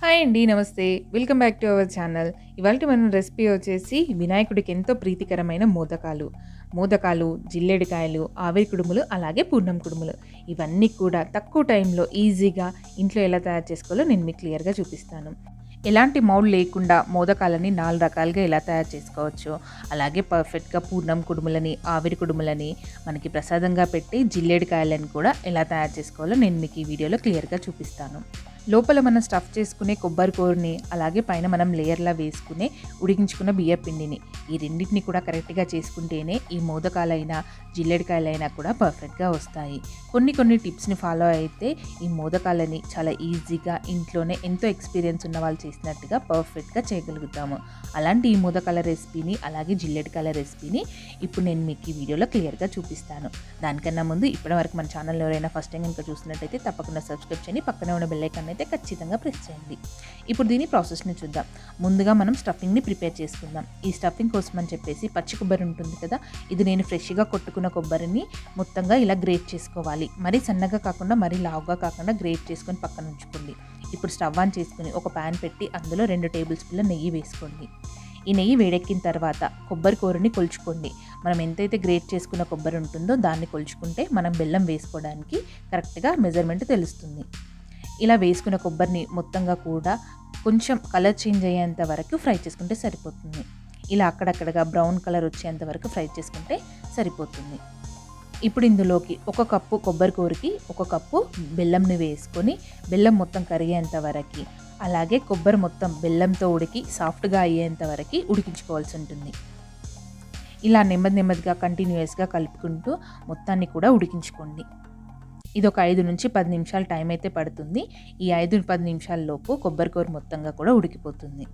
Hi అండి. నమస్తే. Welcome back to our channel. ఇవాల్టి మన రెసిపీ వచ్చేసి వినాయకుడికి ఎంతో ప్రీతికరమైన మోదకాలు. మోదకాలు, జిల్లేడుకాయలు, ఆవిరి కుడుములు, అలాగే పూర్ణం కుడుములు. ఇవన్నీ కూడా తక్కువ టైంలో ఈజీగా ఇంట్లో ఎలా తయారు చేసుకోవాలో నేను మీకు క్లియర్‌గా చూపిస్తాను. ఎలాంటి మౌల్డ్ లేకుండా మోదకాలని 4 రకాలుగా ఎలా తయారు చేసుకోవచ్చో, అలాగే పర్ఫెక్ట్‌గా పూర్ణం కుడుములని, ఆవిరి కుడుములని, మనకి ప్రసాదంగా పెట్టి జిల్లేడుకాయలని కూడా ఎలా తయారు చేసుకోవాలో నేను మీకు ఈ వీడియోలో క్లియర్‌గా చూపిస్తాను. లోపల మనం స్టఫ్ చేసుకునే కొబ్బరి కూరని, అలాగే పైన మనం లేయర్‌లా వేసుకునే ఉడికించుకున్న బియ్య పిండిని, ఈ రెండిటిని కూడా కరెక్ట్‌గా చేసుకుంటేనే ఈ మోదకాలైనా, జిల్లేడుకాయలైనా కూడా పర్ఫెక్ట్‌గా వస్తాయి. కొన్ని టిప్స్‌ని ఫాలో అయితే ఈ మోదకాలని చాలా ఈజీగా ఇంట్లోనే ఎంతో ఎక్స్‌పీరియన్స్ ఉన్న వాళ్ళు చేసినట్టుగా పర్ఫెక్ట్‌గా చేయగలుగుతాము. అలాంటి ఈ మోదకాల రెసిపీని, అలాగే జిల్లేడుకాయల రెసిపీని ఇప్పుడు నేను మీకు ఈ వీడియోలో క్లియర్‌గా చూపిస్తాను. దానికన్నా ముందు ఇప్పటివరకు మన ఛానల్‌లో ఎవరైనా ఫస్ట్ టైం కనుక చూస్తున్నట్టయితే తప్పకుండా సబ్స్క్రైబ్ చేయండి. పక్కనే ఉన్న బెల్ ఐకాన్ అయితే ఖచ్చితంగా ప్రెస్ చేయండి. ఇప్పుడు దీని ప్రాసెస్ని చూద్దాం. ముందుగా మనం స్టఫింగ్ని ప్రిపేర్ చేసుకుందాం. ఈ స్టఫింగ్ కోసం అని చెప్పేసి పచ్చి కొబ్బరి ఉంటుంది కదా, ఇది నేను ఫ్రెష్గా కొట్టుకున్న కొబ్బరిని మొత్తంగా ఇలా గ్రేట్ చేసుకోవాలి. మరీ సన్నగా కాకుండా మరీ లావుగా కాకుండా గ్రేట్ చేసుకొని పక్కన ఉంచుకోండి. ఇప్పుడు స్టవ్ ఆన్ చేసుకుని ఒక ప్యాన్ పెట్టి అందులో 2 టేబుల్ స్పూన్ల నెయ్యి వేసుకోండి. ఈ నెయ్యి వేడెక్కిన తర్వాత కొబ్బరి కూరని కొలుచుకోండి. మనం ఎంతైతే గ్రేట్ చేసుకున్న కొబ్బరి ఉంటుందో దాన్ని కొలుచుకుంటే మనం బెల్లం వేసుకోవడానికి కరెక్ట్గా మెజర్మెంట్ తెలుస్తుంది. ఇలా వేసుకున్న కొబ్బరిని మొత్తంగా కూడా కొంచెం కలర్ చేంజ్ అయ్యేంత వరకు ఫ్రై చేసుకుంటే సరిపోతుంది. ఇలా అక్కడక్కడగా బ్రౌన్ కలర్ వచ్చేంత వరకు ఫ్రై చేసుకుంటే సరిపోతుంది. ఇప్పుడు ఇందులోకి 1 కప్పు కొబ్బరి కూరకి 1 కప్పు బెల్లంని వేసుకొని బెల్లం మొత్తం కరిగేంత వరకు, అలాగే కొబ్బరి మొత్తం బెల్లంతో ఉడికి సాఫ్ట్గా అయ్యేంత వరకు ఉడికించుకోవాల్సి ఉంటుంది. ఇలా నెమ్మదిగా కంటిన్యూస్గా కలుపుకుంటూ మొత్తాన్ని కూడా ఉడికించుకోండి. ఇది ఒక 5 నుంచి 10 నిమిషాలు టైం అయితే పడుతుంది. ఈ 5-10 నిమిషాల లోపు కొబ్బరి కూర మొత్తంగా కూడా ఉడికిపోతుంది.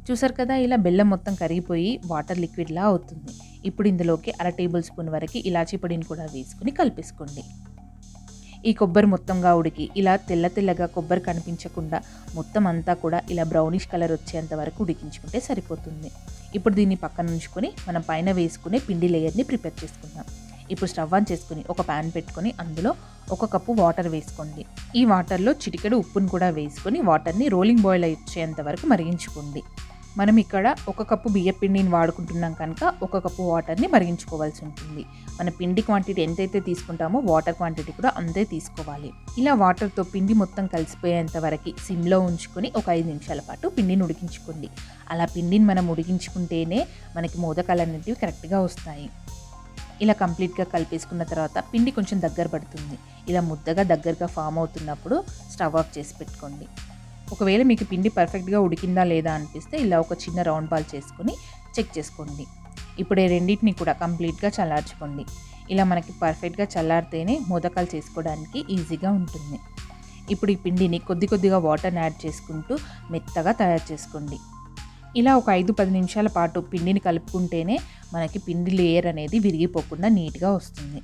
చూసారు కదా, ఇలా బెల్లం మొత్తం కరిగిపోయి వాటర్ లిక్విడ్లా అవుతుంది. ఇప్పుడు ఇందులోకి 1/2 టేబుల్ స్పూన్ వరకు ఇలాచీ పొడిని కూడా వేసుకుని కలిపేసుకోండి. ఈ కొబ్బరి మొత్తంగా ఉడికి ఇలా తెల్లగా కొబ్బరి కనిపించకుండా మొత్తం అంతా కూడా ఇలా బ్రౌనిష్ కలర్ వచ్చేంత వరకు ఉడికించుకుంటే సరిపోతుంది. ఇప్పుడు దీన్ని పక్కన ఉంచుకొని మనం పైన వేసుకునే పిండి లేయర్ని ప్రిపేర్ చేసుకుందాం. ఇప్పుడు స్టవ్ ఆన్ చేసుకుని ఒక ప్యాన్ పెట్టుకొని అందులో 1 కప్పు వాటర్ వేసుకోండి. ఈ వాటర్లో చిటికెడు ఉప్పును కూడా వేసుకొని వాటర్ని రోలింగ్ బాయిల్ వచ్చేంత వరకు మరిగించుకోండి. మనం ఇక్కడ 1 కప్పు బియ్య పిండిని వాడుకుంటున్నాం కనుక 1 కప్పు వాటర్ని మరిగించుకోవాల్సి ఉంటుంది. మన పిండి క్వాంటిటీ ఎంతైతే తీసుకుంటామో వాటర్ క్వాంటిటీ కూడా అంతే తీసుకోవాలి. ఇలా వాటర్తో పిండి మొత్తం కలిసిపోయేంత వరకు సిమ్లో ఉంచుకొని ఒక 5 నిమిషాల పాటు పిండిని ఉడికించుకోండి. అలా పిండిని మనం ఉడికించుకుంటేనే మనకి మోదకాలు అనేటివి కరెక్ట్గా వస్తాయి. ఇలా కంప్లీట్గా కలిపేసుకున్న తర్వాత పిండి కొంచెం దగ్గర పడుతుంది. ఇలా ముద్దగా దగ్గరగా ఫామ్ అవుతున్నప్పుడు స్టవ్ ఆఫ్ చేసి పెట్టుకోండి. ఒకవేళ మీకు పిండి పర్ఫెక్ట్గా ఉడికిందా లేదా అనిపిస్తే ఇలా ఒక చిన్న రౌండ్ బాల్ చేసుకొని చెక్ చేసుకోండి. ఇప్పుడు ఈ రెండింటిని కూడా కంప్లీట్గా చల్లార్చుకోండి. ఇలా మనకి పర్ఫెక్ట్గా చల్లారితేనే మోదకాలు చేసుకోవడానికి ఈజీగా ఉంటుంది. ఇప్పుడు ఈ పిండిని కొద్దిగా వాటర్ని యాడ్ చేసుకుంటూ మెత్తగా తయారు చేసుకోండి. ఇలా ఒక 5-10 నిమిషాల పాటు పిండిని కలుపుకుంటేనే మనకి పిండి లేయర్ అనేది విరిగిపోకుండా నీట్గా వస్తుంది.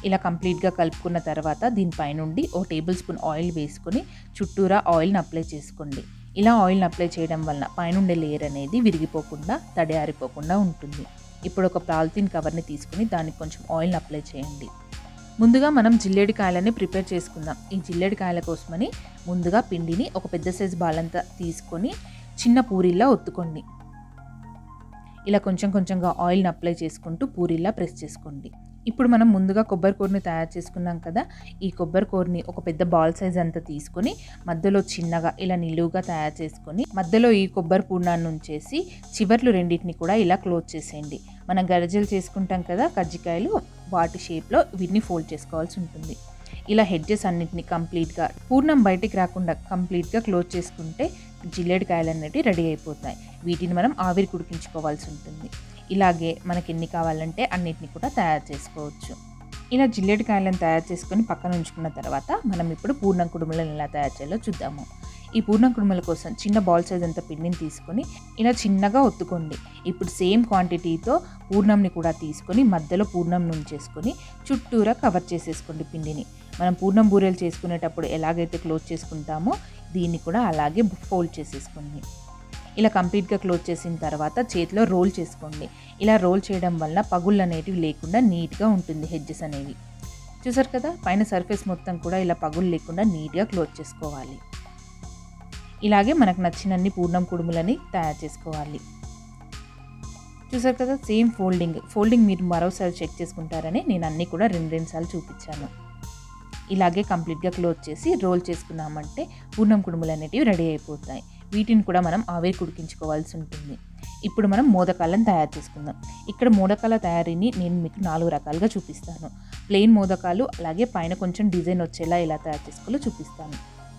ఇలా కంప్లీట్గా కలుపుకున్న తర్వాత దీనిపైనుండి ఓ టేబుల్ స్పూన్ ఆయిల్ వేసుకొని చుట్టూరా ఆయిల్ని అప్లై చేసుకోండి. ఇలా ఆయిల్ని అప్లై చేయడం వలన పైనుండే లేయర్ అనేది విరిగిపోకుండా తడి ఆరిపోకుండా ఉంటుంది. ఇప్పుడు ఒక పాలిథిన్ కవర్ని తీసుకుని దానికి కొంచెం ఆయిల్ని అప్లై చేయండి. ముందుగా మనం జిల్లేడుకాయలని ప్రిపేర్ చేసుకుందాం. ఈ జిల్లేడుకాయల కోసమని ముందుగా పిండిని ఒక పెద్ద సైజు బాలంతా తీసుకొని చిన్న పూరీలా ఒత్తుకోండి. ఇలా కొంచెంగా ఆయిల్ని అప్లై చేసుకుంటూ పూరీలా ప్రెస్ చేసుకోండి. ఇప్పుడు మనం ముందుగా కొబ్బరి కూరని తయారు చేసుకున్నాం కదా, ఈ కొబ్బరి కూరని ఒక పెద్ద బాల్ సైజ్ అంతా తీసుకొని మధ్యలో చిన్నగా ఇలా నిలువుగా తయారు చేసుకొని మధ్యలో ఈ కొబ్బరి పూర్ణాన్ని ఉంచేసి చివర్లు రెండింటిని కూడా ఇలా క్లోజ్ చేసేయండి. మనం గరిజెలు చేసుకుంటాం కదా కజ్జికాయలు, వాటి షేప్లో వీటిని ఫోల్డ్ చేసుకోవాల్సి ఉంటుంది. ఇలా హెడ్జెస్ అన్నిటిని కంప్లీట్గా పూర్ణం బయటికి రాకుండా కంప్లీట్గా క్లోజ్ చేసుకుంటే జిల్లేడుకాయలు అనేవి రెడీ అయిపోతాయి. వీటిని మనం ఆవిరి ఉడికించుకోవాల్సి ఉంటుంది. ఇలాగే మనకి ఎన్ని కావాలంటే అన్నిటిని కూడా తయారు చేసుకోవచ్చు. ఇలా జిల్లేడుకాయలను తయారు చేసుకొని పక్కన ఉంచుకున్న తర్వాత మనం ఇప్పుడు పూర్ణం కుడుములను ఎలా తయారు చేయాలో చూద్దాము. ఈ పూర్ణం కుడుముల కోసం చిన్న బాల్ సైజ్ అంత పిండిని తీసుకొని ఇలా చిన్నగా ఒత్తుకోండి. ఇప్పుడు సేమ్ క్వాంటిటీతో పూర్ణంని కూడా తీసుకొని మధ్యలో పూర్ణం నుంచేసుకొని చుట్టూరా కవర్ చేసేసుకోండి పిండిని. మనం పూర్ణం బూరెలు చేసుకునేటప్పుడు ఎలాగైతే క్లోజ్ చేసుకుంటామో దీన్ని కూడా అలాగే ఫోల్డ్ చేసేసుకోండి. ఇలా కంప్లీట్గా క్లోజ్ చేసిన తర్వాత చేతిలో రోల్ చేసుకోండి. ఇలా రోల్ చేయడం వల్ల పగుళ్ళు అనేటివి లేకుండా నీట్గా ఉంటుంది హెడ్జెస్ అనేవి. చూసారు కదా, పైన సర్ఫేస్ మొత్తం కూడా ఇలా పగుళ్ళు లేకుండా నీట్గా క్లోజ్ చేసుకోవాలి. ఇలాగే మనకు నచ్చినన్ని పూర్ణం కుడుములని తయారు చేసుకోవాలి. చూసారు కదా, సేమ్ ఫోల్డింగ్ మీరు మరోసారి చెక్ చేసుకుంటారని నేను అన్నీ కూడా 2 సార్లు చూపించాను. ఇలాగే కంప్లీట్గా క్లోజ్ చేసి రోల్ చేసుకున్నామంటే పూర్ణం కుడుములు అనేటివి రెడీ అయిపోతాయి. వీటిని కూడా మనం ఆవిరికి ఉడికించుకోవాల్సి ఉంటుంది. ఇప్పుడు మనం మోదకాలను తయారు చేసుకుందాం. ఇక్కడ మోదకాల తయారీని నేను మీకు 4 రకాలుగా చూపిస్తాను. ప్లెయిన్ మోదకాలు, అలాగే పైన కొంచెం డిజైన్ వచ్చేలా ఎలా తయారు చేసుకోవాలో చూపిస్తాను.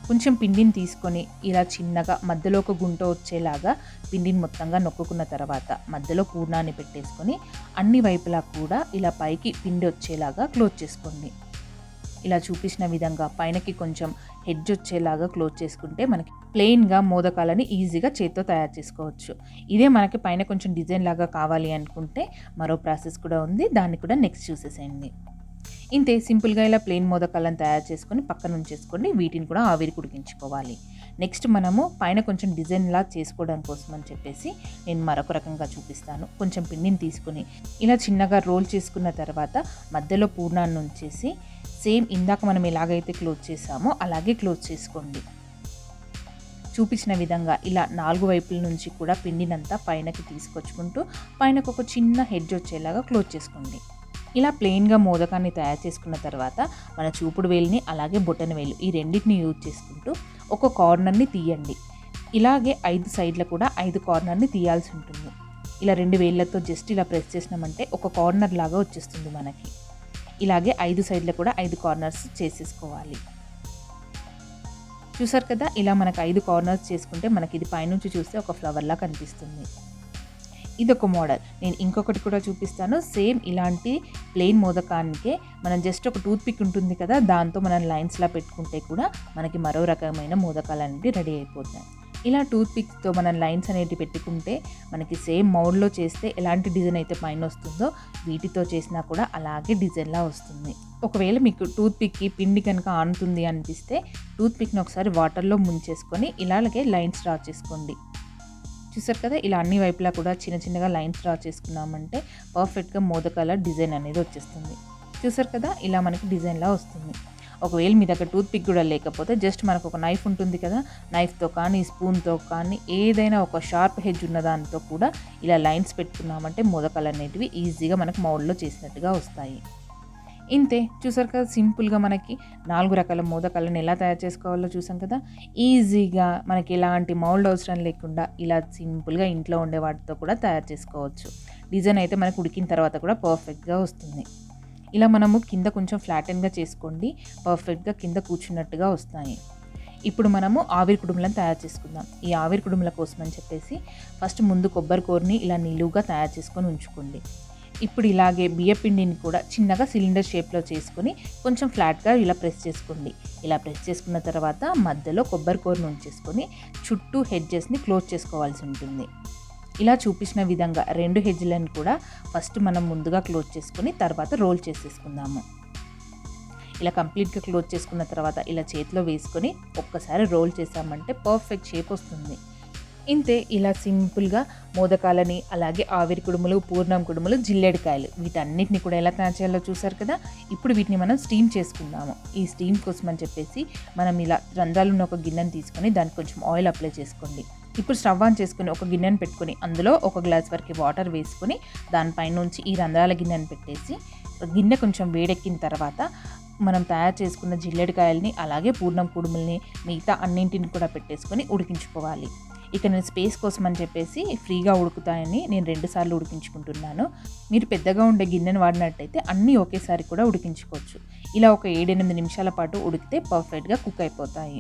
కొంచెం పిండిని తీసుకొని ఇలా చిన్నగా మధ్యలో ఒక గుంట వచ్చేలాగా పిండిని మొత్తంగా నొక్కుకున్న తర్వాత మధ్యలో పూర్ణాన్ని పెట్టేసుకొని అన్ని వైపులా కూడా ఇలా పైకి పిండి వచ్చేలాగా క్లోజ్ చేసుకోండి. ఇలా చూపించిన విధంగా పైనకి కొంచెం హెడ్జ్ వచ్చేలాగా క్లోజ్ చేసుకుంటే మనకి ప్లెయిన్గా మోదకాలని ఈజీగా చేత్తో తయారు చేసుకోవచ్చు. ఇదే మనకి పైన కొంచెం డిజైన్ లాగా కావాలి అనుకుంటే మరో ప్రాసెస్ కూడా ఉంది, దాన్ని కూడా నెక్స్ట్ చూసేసేయండి. ఇంతే సింపుల్గా ఇలా ప్లెయిన్ మోదకాలను తయారు చేసుకొని పక్కన ఉంచేసుకోండి. వీటిని కూడా ఆవిరికి ఉడికించుకోవాలి. నెక్స్ట్ మనము పైన కొంచెం డిజైన్లా చేసుకోవడం కోసం అని చెప్పేసి నేను మరొక రకంగా చూపిస్తాను. కొంచెం పిండిని తీసుకుని ఇలా చిన్నగా రోల్ చేసుకున్న తర్వాత మధ్యలో పూర్ణాన్ని ఉంచేసి సేమ్ ఇందాక మనం ఎలాగైతే క్లోజ్ చేసామో అలాగే క్లోజ్ చేసుకోండి. చూపించిన విధంగా ఇలా 4 వైపుల నుంచి కూడా పిండినంతా పైనకి తీసుకొచ్చుకుంటూ పైనకు ఒక చిన్న హెడ్జ్ వచ్చేలాగా క్లోజ్ చేసుకోండి. ఇలా ప్లెయిన్గా మోదకాన్ని తయారు చేసుకున్న తర్వాత మన చూపుడు వేలిని అలాగే బొటన వేలు ఈ రెండింటిని యూజ్ చేసుకుంటూ ఒక కార్నర్ని తీయండి. ఇలాగే 5 సైడ్ల కూడా 5 కార్నర్ని తీయాల్సి ఉంటుంది. ఇలా 2 వేళ్ళతో జస్ట్ ఇలా ప్రెస్ చేసినామంటే ఒక కార్నర్ లాగా వచ్చేస్తుంది మనకి. ఇలాగే 5 సైడ్ల కూడా 5 కార్నర్స్ చేసేసుకోవాలి. చూసారు కదా, ఇలా మనకు 5 కార్నర్స్ చేసుకుంటే మనకి ఇది పైనుంచి చూస్తే ఒక ఫ్లవర్లా కనిపిస్తుంది. ఇదొక మోడల్. నేను ఇంకొకటి కూడా చూపిస్తాను. సేమ్ ఇలాంటి ప్లెయిన్ మోదకానికే మనం జస్ట్ ఒక టూత్ పిక్ ఉంటుంది కదా, దాంతో మనం లైన్స్లా పెట్టుకుంటే కూడా మనకి మరో రకమైన మోదకాలు అనేవి రెడీ అయిపోతాయి. ఇలా టూత్ పిక్తో మనం లైన్స్ అనేవి పెట్టుకుంటే మనకి సేమ్ మౌల్డ్లో చేస్తే ఎలాంటి డిజైన్ అయితే పైన వస్తుందో వీటితో చేసినా కూడా అలాగే డిజైన్లా వస్తుంది. ఒకవేళ మీకు టూత్ పిక్కి పిండి కనుక ఆనుతుంది అనిపిస్తే టూత్ పిక్ని ఒకసారి వాటర్లో ముంచేసుకొని ఇలాగే లైన్స్ డ్రా చేసుకోండి. చూసారు కదా, ఇలా అన్ని వైపులా కూడా చిన్న చిన్నగా లైన్స్ డ్రా చేసుకున్నామంటే పర్ఫెక్ట్గా మోదకాల డిజైన్ అనేది వచ్చేస్తుంది. చూసారు కదా, ఇలా మనకి డిజైన్లా వస్తుంది. ఒకవేళ మీ దగ్గర టూత్ పిక్ కూడా లేకపోతే జస్ట్ మనకు ఒక నైఫ్ ఉంటుంది కదా, నైఫ్తో కానీ స్పూన్తో కానీ ఏదైనా ఒక షార్ప్ హెడ్జ్ ఉన్న దాంతో కూడా ఇలా లైన్స్ పెట్టుకున్నామంటే మోదకాలు అనేటివి ఈజీగా మనకు మౌల్డ్లో చేసినట్టుగా వస్తాయి. ఇంతే. చూసారు కదా, సింపుల్గా మనకి 4 రకాల మోదకాలను ఎలా తయారు చేసుకోవాలో చూసాం కదా. ఈజీగా మనకి ఎలాంటి మౌల్డ్ అవసరం లేకుండా ఇలా సింపుల్గా ఇంట్లో ఉండే వాటితో కూడా తయారు చేసుకోవచ్చు. డిజైన్ అయితే మనకు ఉడికిన తర్వాత కూడా పర్ఫెక్ట్గా వస్తుంది. ఇలా మనము కింద కొంచెం ఫ్లాటెన్గా చేసుకోండి, పర్ఫెక్ట్గా కింద కూర్చున్నట్టుగా వస్తాయి. ఇప్పుడు మనము ఆవిరి కుడుములను తయారు చేసుకుందాం. ఈ ఆవిరి కుడుముల కోసం అని చెప్పేసి ఫస్ట్ ముందు కొబ్బరి కూరని ఇలా నిలువుగా తయారు చేసుకొని ఉంచుకోండి. ఇప్పుడు ఇలాగే బియ్యపిండిని కూడా చిన్నగా సిలిండర్ షేప్లో చేసుకొని కొంచెం ఫ్లాట్గా ఇలా ప్రెస్ చేసుకోండి. ఇలా ప్రెస్ చేసుకున్న తర్వాత మధ్యలో కొబ్బరి కూరను ఉంచేసుకొని చుట్టూ హెడ్జెస్ని క్లోజ్ చేసుకోవాల్సి ఉంటుంది. ఇలా చూపించిన విధంగా 2 హెడ్జ్లను కూడా ఫస్ట్ మనం ముందుగా క్లోజ్ చేసుకొని తర్వాత రోల్ చేసేసుకుందాము. ఇలా కంప్లీట్గా క్లోజ్ చేసుకున్న తర్వాత ఇలా చేతిలో వేసుకొని ఒక్కసారి రోల్ చేసామంటే పర్ఫెక్ట్ షేప్ వస్తుంది. ఇంతే. ఇలా సింపుల్గా మోదకాలని అలాగే ఆవిరి కుడుములు, పూర్ణం కుడుములు, జిల్లేడుకాయలు వీటన్నిటిని కూడా ఎలా తయారు చేయాలో చూసారు కదా. ఇప్పుడు వీటిని మనం స్టీమ్ చేసుకుందాము. ఈ స్టీమ్ కోసం అని చెప్పేసి మనం ఇలా రంధ్రాలు ఉన్న ఒక గిన్నెని తీసుకొని దానికి కొంచెం ఆయిల్ అప్లై చేసుకోండి. ఇప్పుడు స్టవ్ ఆన్ చేసుకొని ఒక గిన్నెను పెట్టుకొని అందులో 1 గ్లాస్ వరకు వాటర్ వేసుకొని దానిపైనుంచి ఈ రంధ్రాల గిన్నెను పెట్టేసి గిన్నె కొంచెం వేడెక్కిన తర్వాత మనం తయారు చేసుకున్న జిల్లేడుకాయలని అలాగే పూర్ణం కుడుముల్ని మిగతా అన్నింటిని కూడా పెట్టేసుకొని ఉడికించుకోవాలి. ఇక నేను స్పేస్ కోసం అని చెప్పేసి ఫ్రీగా ఉడుకుతాయని నేను 2 సార్లు ఉడికించుకుంటున్నాను. మీరు పెద్దగా ఉండే గిన్నెను వాడినట్టయితే అన్నీ ఒకేసారి కూడా ఉడికించుకోవచ్చు. ఇలా ఒక 7-8 నిమిషాల పాటు ఉడికితే పర్ఫెక్ట్గా కుక్ అయిపోతాయి.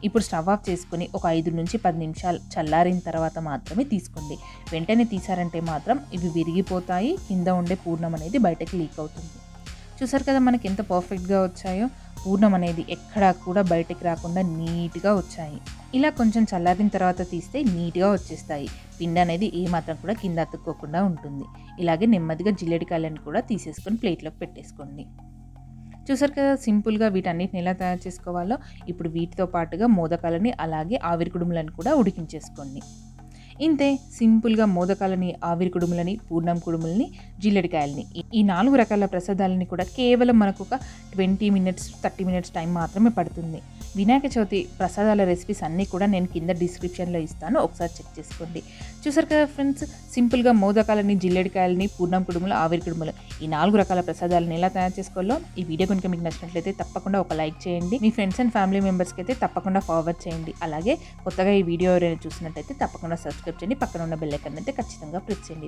ఇప్పుడు స్టవ్ ఆఫ్ చేసుకుని ఒక 5 నుంచి 10 నిమిషాలు చల్లారిన తర్వాత మాత్రమే తీసుకోండి. వెంటనే తీసారంటే మాత్రం ఇవి విరిగిపోతాయి, కింద ఉండే పూర్ణం అనేది బయటకి లీక్ అవుతుంది. చూసారు కదా మనకి ఎంత పర్ఫెక్ట్గా వచ్చాయో. పూర్ణం అనేది ఎక్కడా కూడా బయటకి రాకుండా నీట్గా వచ్చాయి. ఇలా కొంచెం చల్లారిన తర్వాత తీస్తే నీట్గా వచ్చేస్తాయి. పిండి అనేది ఏమాత్రం కూడా కింద అతుక్కోకుండా ఉంటుంది. ఇలాగే నెమ్మదిగా జిల్లేడుకాయలను కూడా తీసేసుకొని ప్లేట్లోకి పెట్టేసుకోండి. చూసారు కదా సింపుల్గా వీటన్నిటిని ఎలా తయారు చేసుకోవాలో. ఇప్పుడు వీటితో పాటుగా మోదకాలని అలాగే ఆవిరి కుడుములను కూడా ఉడికించేసుకోండి. ఇంతే సింపుల్గా మోదకాలని, ఆవిరి కుడుములని, పూర్ణం కుడుములని, జిల్లెడికాయలని ఈ 4 రకాల ప్రసాదాలని కూడా కేవలం మనకు ఒక 20 మినిట్స్ 30 మినిట్స్ టైం మాత్రమే పడుతుంది. వినాయక చవితి ప్రసాదాల రెసిపీస్ అన్నీ కూడా నేను కింద డిస్క్రిప్షన్లో ఇస్తాను, ఒకసారి చెక్ చేసుకోండి. చూసారు కదా ఫ్రెండ్స్, సింపుల్గా మోదకాలని, జిల్లెడికాయలని, పూర్ణం కుడుములు, ఆవిరి కుడుములు ఈ 4 రకాల ప్రసాదాలను ఎలా తయారు చేసుకోవాలో ఈ వీడియో కనుక మీకు నచ్చినట్లయితే తప్పకుండా ఒక లైక్ చేయండి. మీ ఫ్రెండ్స్ అండ్ ఫ్యామిలీ మెంబర్స్కి అయితే తప్పకుండా ఫార్వర్డ్ చేయండి. అలాగే కొత్తగా ఈ వీడియో ఎవరైనా చూసినట్టయితే తప్పకుండా సబ్స్క్రైబ్ చేయండి. పక్కన ఉన్న బెల్ ఐకాన్ అయితే ఖచ్చితంగా ప్రెస్ చేయండి.